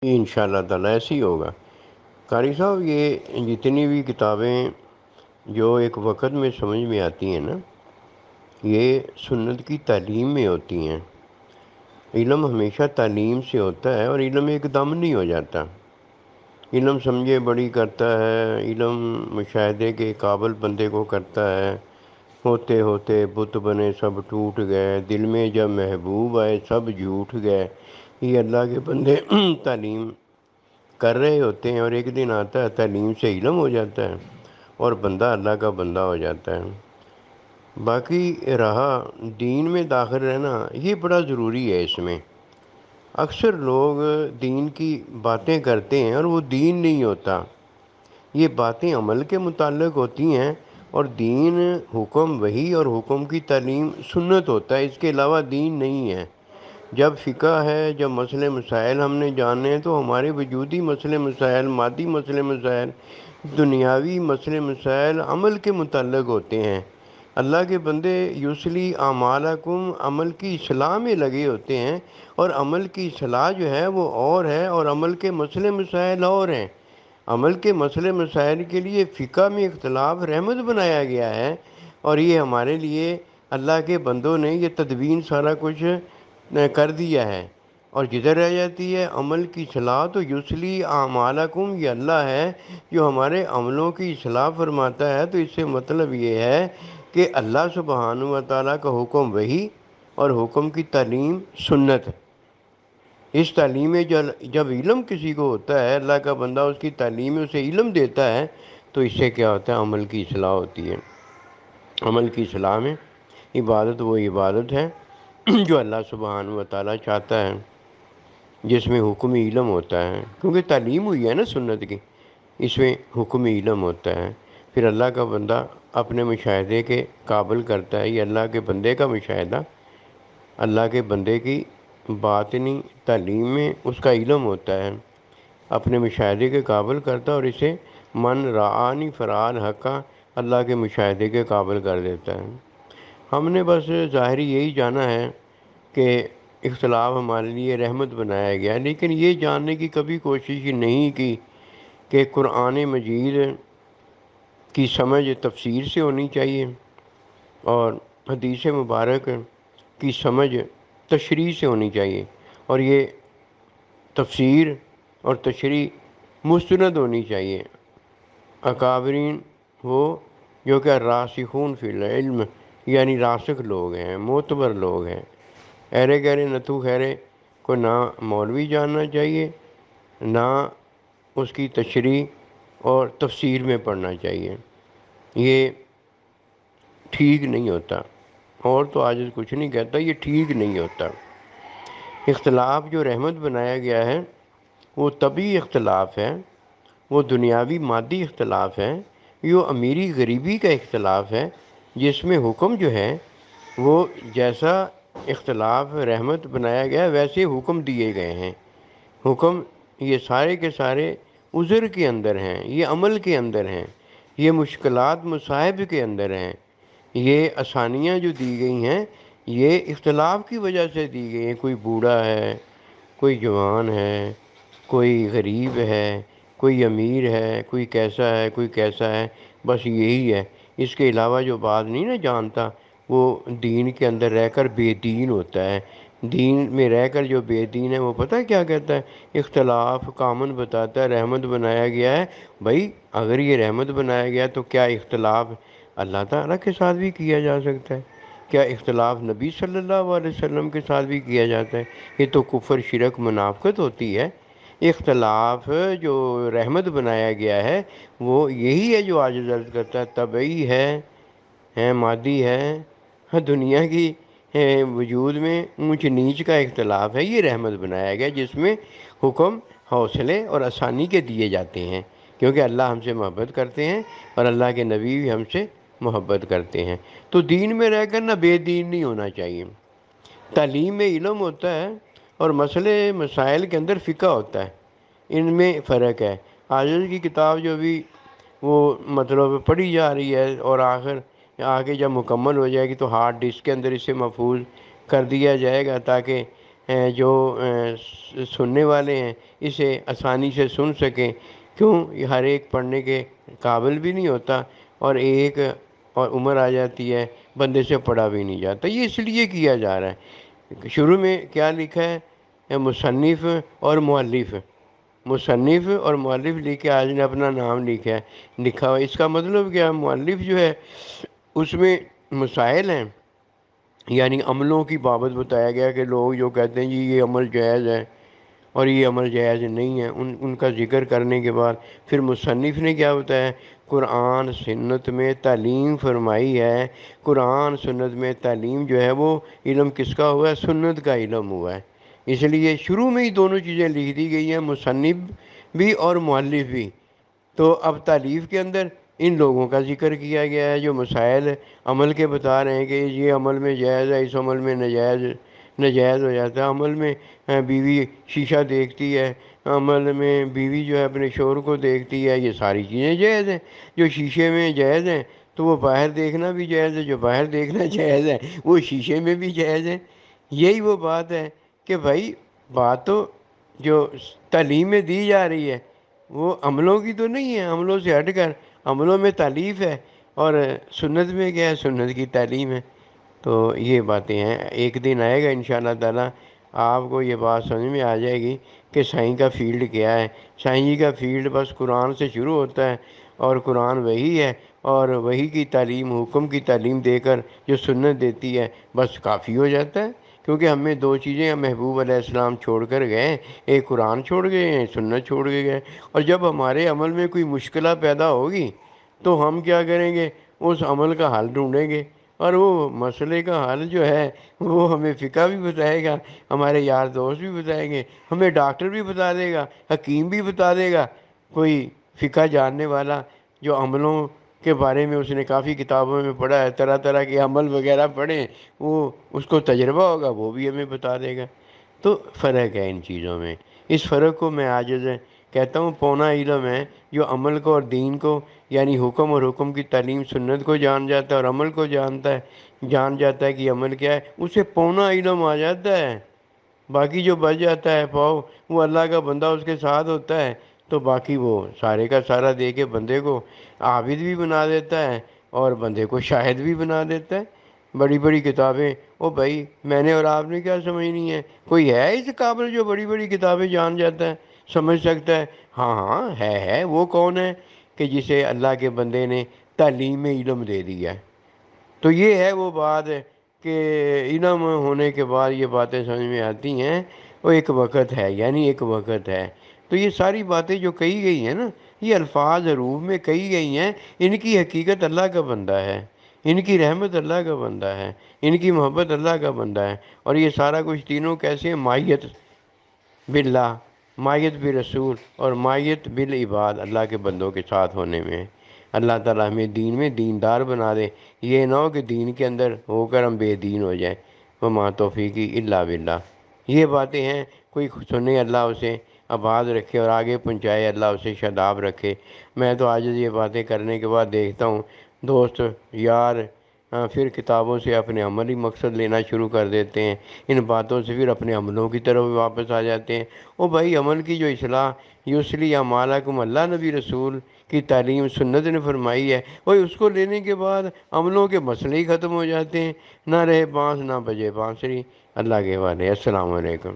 انشاءاللہ تعالیٰ ایسے ہی ہوگا۔ قاری صاحب، یہ جتنی بھی کتابیں جو ایک وقت میں سمجھ میں آتی ہیں نا، یہ سنت کی تعلیم میں ہوتی ہیں۔ علم ہمیشہ تعلیم سے ہوتا ہے، اور علم ایک دم نہیں ہو جاتا۔ علم سمجھے بڑی کرتا ہے، علم مشاہدے کے قابل بندے کو کرتا ہے۔ ہوتے ہوتے بت بنے سب ٹوٹ گئے، دل میں جب محبوب آئے سب جھوٹ گئے۔ یہ اللہ کے بندے تعلیم کر رہے ہوتے ہیں، اور ایک دن آتا ہے تعلیم سے علم ہو جاتا ہے، اور بندہ اللہ کا بندہ ہو جاتا ہے۔ باقی رہا دین میں داخل رہنا، یہ بڑا ضروری ہے۔ اس میں اکثر لوگ دین کی باتیں کرتے ہیں اور وہ دین نہیں ہوتا۔ یہ باتیں عمل کے متعلق ہوتی ہیں، اور دین حکم وحی اور حکم کی تعلیم سنت ہوتا ہے، اس کے علاوہ دین نہیں ہے۔ جب فقہ ہے، جب مسئلے مسائل ہم نے جاننے ہیں، تو ہمارے وجودی مسئلے مسائل، مادی مسئلے مسائل، دنیاوی مسئلے مسائل عمل کے متعلق ہوتے ہیں۔ اللہ کے بندے یصلی اعمالکم، عمل کی اصلاح میں لگے ہوتے ہیں، اور عمل کی اصلاح جو ہے وہ اور ہے، اور عمل کے مسئلے مسائل اور ہیں۔ عمل کے مسئلے مسائل کے لیے فقہ میں اختلاف رحمت بنایا گیا ہے، اور یہ ہمارے لیے اللہ کے بندوں نے یہ تدوین سارا کچھ کر دیا ہے۔ اور جدھر رہ جاتی ہے عمل کی اصلاح، تو یصلی اعمالکم یہ اللہ ہے جو ہمارے عملوں کی اصلاح فرماتا ہے۔ تو اس سے مطلب یہ ہے کہ اللہ سبحانہ و تعالیٰ کا حکم وحی اور حکم کی تعلیم سنت۔ اس تعلیم میں جب علم کسی کو ہوتا ہے، اللہ کا بندہ اس کی تعلیم میں اسے علم دیتا ہے، تو اس سے کیا ہوتا ہے؟ عمل کی اصلاح ہوتی ہے۔ عمل کی اصلاح میں عبادت وہ عبادت ہے جو اللہ سبحانہ و تعالیٰ چاہتا ہے، جس میں حکم علم ہوتا ہے، کیونکہ تعلیم ہوئی ہے نا سنت کی، اس میں حکم علم ہوتا ہے۔ پھر اللہ کا بندہ اپنے مشاہدے کے قابل کرتا ہے، یہ اللہ کے بندے کا مشاہدہ، اللہ کے بندے کی باطنی تعلیم میں اس کا علم ہوتا ہے، اپنے مشاہدے کے قابل کرتا ہے، اور اسے من رعانی فرعان حقا، اللہ کے مشاہدے کے قابل کر دیتا ہے۔ ہم نے بس ظاہری یہی جانا ہے کہ اختلاف ہمارے لیے رحمت بنایا گیا ہے، لیکن یہ جاننے کی کبھی کوشش نہیں کی کہ قرآن مجید کی سمجھ تفسیر سے ہونی چاہیے، اور حدیث مبارک کی سمجھ تشریح سے ہونی چاہیے، اور یہ تفسیر اور تشریح مستند ہونی چاہیے۔ اکابرین وہ جو کہ راسخون فی العلم، یعنی راسخ لوگ ہیں، معتبر لوگ ہیں۔ ایرے گہرے نتو خیرے کو نہ مولوی جاننا چاہیے، نہ اس کی تشریح اور تفسیر میں پڑھنا چاہیے۔ یہ ٹھیک نہیں ہوتا، اور تو آج کچھ نہیں کہتا، یہ ٹھیک نہیں ہوتا۔ اختلاف جو رحمت بنایا گیا ہے وہ طبعی اختلاف ہے، وہ دنیاوی مادی اختلاف ہے، یہ امیری غریبی کا اختلاف ہے، جس میں حکم جو ہے وہ جیسا اختلاف رحمت بنایا گیا ہے ویسے حکم دیے گئے ہیں۔ حکم یہ سارے کے سارے عذر کے اندر ہیں، یہ عمل کے اندر ہیں، یہ مشکلات مصائب کے اندر ہیں، یہ آسانیاں جو دی گئی ہیں یہ اختلاف کی وجہ سے دی گئی ہیں۔ کوئی بوڑھا ہے، کوئی جوان ہے، کوئی غریب ہے، کوئی امیر ہے، کوئی کیسا ہے، کوئی کیسا ہے، بس یہی ہے۔ اس کے علاوہ جو بات نہیں نا جانتا، وہ دین کے اندر رہ کر بے دین ہوتا ہے۔ دین میں رہ کر جو بے دین ہے وہ پتہ ہے کیا کہتا ہے؟ اختلاف کامن بتاتا ہے، رحمت بنایا گیا ہے۔ بھائی اگر یہ رحمت بنایا گیا تو کیا اختلاف اللہ تعالیٰ کے ساتھ بھی کیا جا سکتا ہے؟ کیا اختلاف نبی صلی اللہ علیہ وسلم کے ساتھ بھی کیا جاتا ہے؟ یہ تو کفر شرک منافقت ہوتی ہے۔ اختلاف جو رحمت بنایا گیا ہے وہ یہی ہے جو عاجز عرض کرتا ہے، طبعی ہے مادی ہے، دنیا کی وجود میں اونچ نیچ کا اختلاف ہے، یہ رحمت بنایا گیا جس میں حکم حوصلے اور آسانی کے دیے جاتے ہیں، کیونکہ اللہ ہم سے محبت کرتے ہیں اور اللہ کے نبی بھی ہم سے محبت کرتے ہیں۔ تو دین میں رہ کر نہ بے دین نہیں ہونا چاہیے۔ تعلیم میں علم ہوتا ہے، اور مسئلے مسائل کے اندر فقہ ہوتا ہے، ان میں فرق ہے۔ آج کی کتاب جو بھی وہ مطلب پڑھی جا رہی ہے، اور آگے جب مکمل ہو جائے گی تو ہارڈ ڈسک کے اندر اسے محفوظ کر دیا جائے گا، تاکہ جو سننے والے ہیں اسے آسانی سے سن سکیں، کیوں یہ ہر ایک پڑھنے کے قابل بھی نہیں ہوتا، اور ایک اور عمر آ جاتی ہے بندے سے پڑھا بھی نہیں جاتا۔ یہ اس لیے کیا جا رہا ہے۔ شروع میں کیا لکھا ہے؟ مصنف اور مؤلف، مصنف اور مؤلف لکھ کے آج نے اپنا نام لکھا ہوا۔ اس کا مطلب کیا؟ مؤلف جو ہے اس میں مسائل ہیں، یعنی عملوں کی بابت بتایا گیا کہ لوگ جو کہتے ہیں جی یہ عمل جائز ہے اور یہ عمل جائز نہیں ہے، ان کا ذکر کرنے کے بعد پھر مصنف نے کیا بتایا؟ قرآن سنت میں تعلیم فرمائی ہے۔ قرآن سنت میں تعلیم جو ہے وہ علم کس کا ہوا ہے؟ سنت کا علم ہوا ہے۔ اس لیے شروع میں ہی دونوں چیزیں لکھ دی گئی ہیں، مصنف بھی اور مؤلف بھی۔ تو اب تالیف کے اندر ان لوگوں کا ذکر کیا گیا ہے جو مسائل عمل کے بتا رہے ہیں کہ یہ عمل میں جائز ہے، اس عمل میں ناجائز ہو جاتا ہے۔ عمل میں بیوی شیشہ دیکھتی ہے، عمل میں بیوی جو ہے اپنے شوہر کو دیکھتی ہے، یہ ساری چیزیں جائز ہیں۔ جو شیشے میں جائز ہیں تو وہ باہر دیکھنا بھی جائز ہے، جو باہر دیکھنا جائز ہے وہ شیشے میں بھی جائز ہے۔ یہی وہ بات ہے کہ بھائی بات تو جو تعلیم میں دی جا رہی ہے وہ عملوں کی تو نہیں ہے، عملوں سے ہٹ کر عملوں میں تالیف ہے، اور سنت میں کیا ہے؟ سنت کی تعلیم ہے۔ تو یہ باتیں ہیں، ایک دن آئے گا انشاءاللہ تعالی آپ کو یہ بات سمجھ میں آ جائے گی کہ سائیں کا فیلڈ کیا ہے۔ سائیں جی کا فیلڈ بس قرآن سے شروع ہوتا ہے، اور قرآن وہی ہے، اور وہی کی تعلیم، حکم کی تعلیم دے کر جو سنت دیتی ہے بس کافی ہو جاتا ہے۔ کیونکہ ہمیں دو چیزیں محبوب علیہ السلام چھوڑ کر گئے، ایک قرآن چھوڑ گئے ہیں، سنت چھوڑ کے گئے، اور جب ہمارے عمل میں کوئی مشکلہ پیدا ہوگی تو ہم کیا کریں گے؟ اس عمل کا حل ڈھونڈیں گے، اور وہ مسئلے کا حل جو ہے وہ ہمیں فقہ بھی بتائے گا، ہمارے یار دوست بھی بتائیں گے، ہمیں ڈاکٹر بھی بتا دے گا، حکیم بھی بتا دے گا، کوئی فقہ جاننے والا جو عملوں کے بارے میں اس نے کافی کتابوں میں پڑھا ہے، طرح طرح کے عمل وغیرہ پڑھیں، وہ اس کو تجربہ ہوگا وہ بھی ہمیں بتا دے گا۔ تو فرق ہے ان چیزوں میں، اس فرق کو میں عاجز کہتا ہوں پونا علم ہے جو عمل کو اور دین کو، یعنی حکم اور حکم کی تعلیم سنت کو جان جاتا ہے اور عمل کو جان جاتا ہے کہ عمل کیا ہے، اسے پونا علم آ جاتا ہے۔ باقی جو بچ جاتا ہے پاؤ، وہ اللہ کا بندہ اس کے ساتھ ہوتا ہے تو باقی وہ سارے کا سارا دے کے بندے کو عابد بھی بنا دیتا ہے اور بندے کو شاہد بھی بنا دیتا ہے۔ بڑی بڑی کتابیں، او بھائی میں نے اور آپ نے کیا سمجھنی ہے؟ کوئی ہے اس قابل جو بڑی بڑی کتابیں جان جاتا ہے، سمجھ سکتا ہے؟ ہاں ہاں ہے۔ وہ کون ہے؟ کہ جسے اللہ کے بندے نے تعلیم علم دے دیا ہے۔ تو یہ ہے وہ بات ہے کہ علم ہونے کے بعد یہ باتیں سمجھ میں آتی ہیں، وہ ایک وقت ہے، یعنی ایک وقت ہے۔ تو یہ ساری باتیں جو کہی گئی ہیں نا، یہ الفاظ حروف میں کہی گئی ہیں، ان کی حقیقت اللہ کا بندہ ہے، ان کی رحمت اللہ کا بندہ ہے، ان کی محبت اللہ کا بندہ ہے، اور یہ سارا کچھ تینوں کیسے؟ مائیت باللہ، مائیت بالرسول، اور مائیت بالعباد، اللہ کے بندوں کے ساتھ ہونے میں۔ اللہ تعالیٰ ہمیں دین میں دیندار بنا دے، یہ نہ ہو کہ دین کے اندر ہو کر ہم بے دین ہو جائیں۔ وما توفیقی الا باللہ۔ یہ باتیں ہیں، کوئی سنے اللہ اسے آباد رکھے اور آگے پہنچائے، اللہ اسے شاداب رکھے۔ میں تو آج یہ باتیں کرنے کے بعد دیکھتا ہوں دوست یار پھر کتابوں سے اپنے عملی مقصد لینا شروع کر دیتے ہیں، ان باتوں سے پھر اپنے عملوں کی طرف واپس آ جاتے ہیں۔ او بھائی عمل کی جو اصلاح یوسلی اعمالکم، اللہ نبی رسول کی تعلیم سنت نے فرمائی ہے، وہی اس کو لینے کے بعد عملوں کے مسئلے ہی ختم ہو جاتے ہیں، نہ رہے بانس نہ بجے بانسری۔ اللہ کے والے، السلام علیکم۔